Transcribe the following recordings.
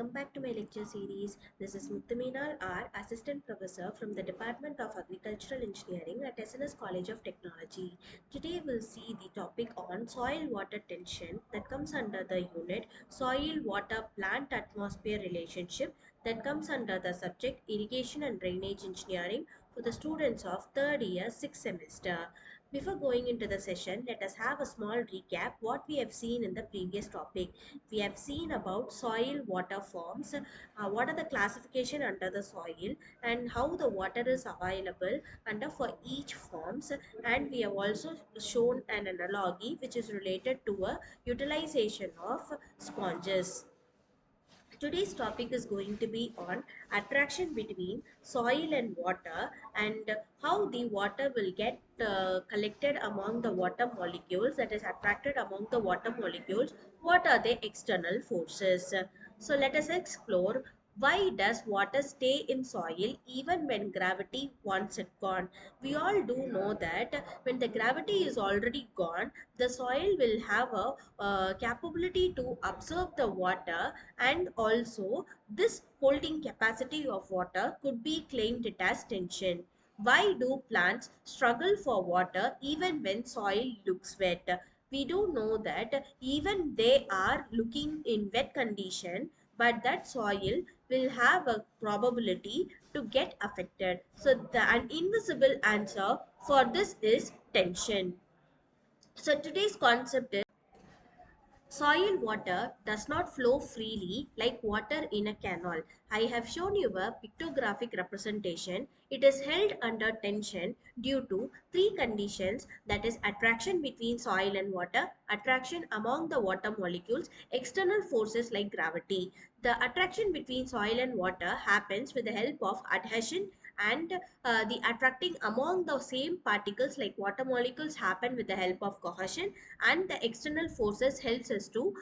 welcome back to my lecture series. This is Muthuminal R, Assistant Professor from the Department of Agricultural Engineering at SNS College of Technology. Today we'll see the topic on soil-water tension that comes under the unit Soil-Water Plant-Atmosphere Relationship that comes under the subject Irrigation and Drainage Engineering for the students of third year 6th semester. Before going into the session, let us have a small recap what we have seen in the previous topic. We have seen about soil water forms, what are the classification under the soil and how the water is available under for each forms, and we have also shown an analogy which is related to a utilization of sponges. Today's topic is going to be on attraction between soil and water and how the water will get collected among the water molecules, that is attracted among the water molecules. What are the external forces? So let us explore why does water stay in soil even when gravity wants it gone. We all do know that when the gravity is already gone, the soil will have a capability to absorb the water, and also this holding capacity of water could be claimed it as tension. Why do plants struggle for water even when soil looks wet? We do know that even they are looking in wet condition, but that soil will have a probability to get affected. So an invisible answer for this is tension. So today's concept is soil water does not flow freely like water in a canal. I have shown you a pictographic representation. It is held under tension due to three conditions, that is attraction between soil and water, attraction among the water molecules, external forces like gravity. The attraction between soil and water happens with the help of adhesion, and the attracting among the same particles like water molecules happen with the help of cohesion, and the external forces helps us to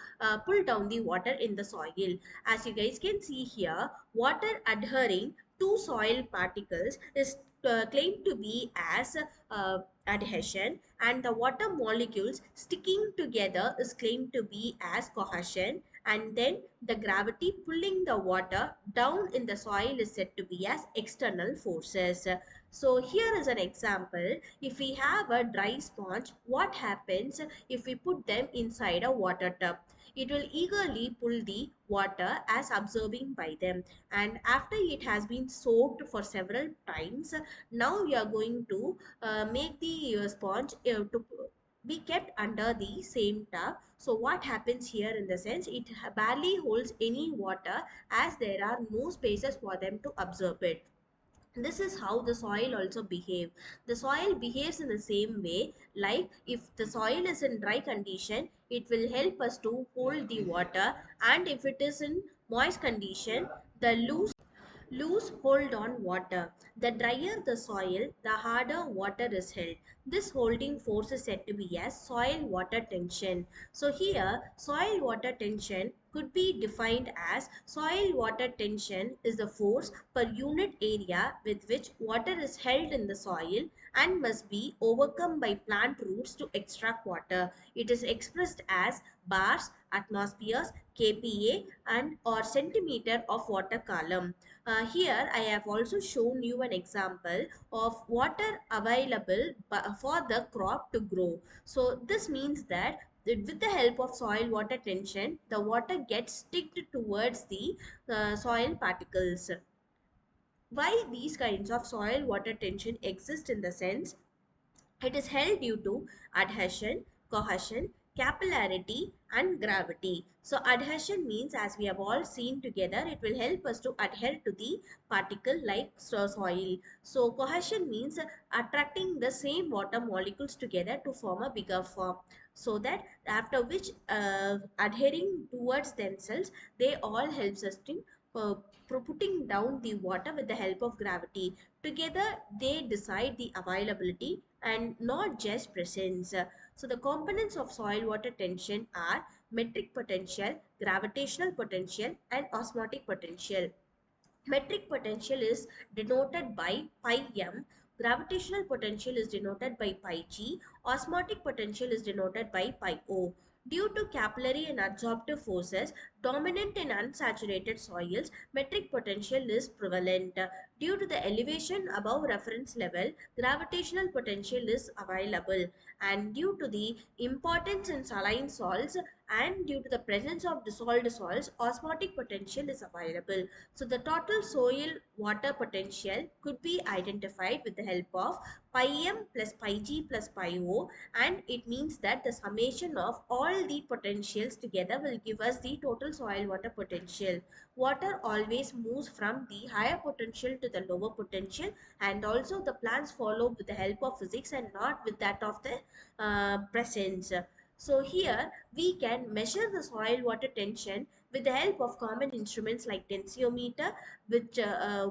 pull down the water in the soil. As you guys can see here, water adhering to soil particles is claimed to be as adhesion, and the water molecules sticking together is claimed to be as cohesion, and then the gravity pulling the water down in the soil is said to be as external forces. So here is an example. If we have a dry sponge, what happens if we put them inside a water tub? It will eagerly pull the water as absorbing by them, and after it has been soaked for several times, now we are going to make the sponge to be kept under the same tub. So what happens here in the sense, it barely holds any water as there are no spaces for them to absorb it. This is how the soil also behave. The soil behaves in the same way, like if the soil is in dry condition, it will help us to hold the water, and if it is in moist condition, the loose hold on water. The drier the soil, the harder water is held. This holding force is said to be as soil water tension. So here soil water tension could be defined as soil water tension is the force per unit area with which water is held in the soil and must be overcome by plant roots to extract water. It is expressed as bars, atmospheres, kPa, and or centimeter of water column. Here I have also shown you an example of water available for the crop to grow. So this means that with the help of soil water tension, the water gets sticked towards the soil particles. Why these kinds of soil water tension exist in the sense, it is held due to adhesion, cohesion, capillarity, and gravity. So adhesion means, as we have all seen together, it will help us to adhere to the particle like soil. So cohesion means attracting the same water molecules together to form a bigger form, so that after which adhering towards themselves, they all helps us to putting down the water with the help of gravity. Together they decide the availability and not just presence. So the components of soil water tension are metric potential, gravitational potential, and osmotic potential. Metric potential is denoted by pi m, gravitational potential is denoted by pi g, osmotic potential is denoted by pi o. Due to capillary and adsorptive forces dominant in unsaturated soils, metric potential is prevalent. Due to the elevation above reference level, gravitational potential is available. And due to the importance in saline salts and due to the presence of dissolved salts, osmotic potential is available. So the total soil water potential could be identified with the help of pi m plus pi g plus pi o, and it means that the summation of all the potentials together will give us the total soil water potential. Water always moves from the higher potential to the lower potential, and also the plants follow with the help of physics and not with that of the presence. So here we can measure the soil water tension with the help of common instruments like tensiometer, which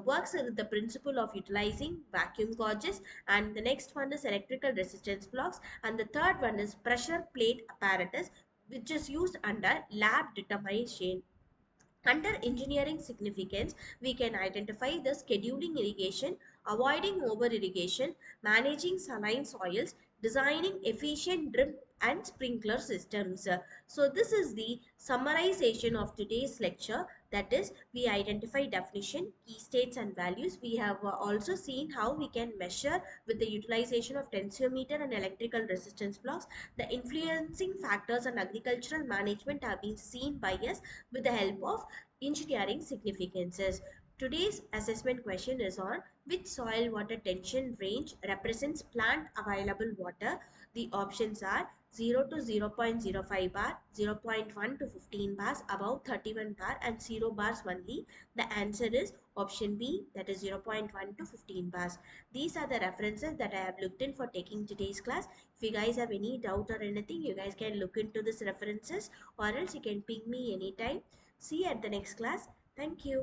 works with the principle of utilizing vacuum gauges, and the next one is electrical resistance blocks, and the third one is pressure plate apparatus, which is used under lab determination. Under engineering significance, we can identify the scheduling irrigation, avoiding over irrigation, managing saline soils, designing efficient drip and sprinkler systems. So, this is the summarization of today's lecture. That is, we identify definition, key states, and values. We have also seen how we can measure with the utilization of tensiometer and electrical resistance blocks. The influencing factors and agricultural management have been seen by us with the help of engineering significances. Today's assessment question is on which soil water tension range represents plant available water. The options are 0 to 0.05 bar, zero point 0.1 to 15 bars, above 31 bar, and 0 bars only. The answer is option B, that is 0 0.1 to 15 bars. These are the references that I have looked in for taking today's class. If you guys have any doubt or anything, you guys can look into these references, or else you can ping me anytime. See you at the next class. Thank you.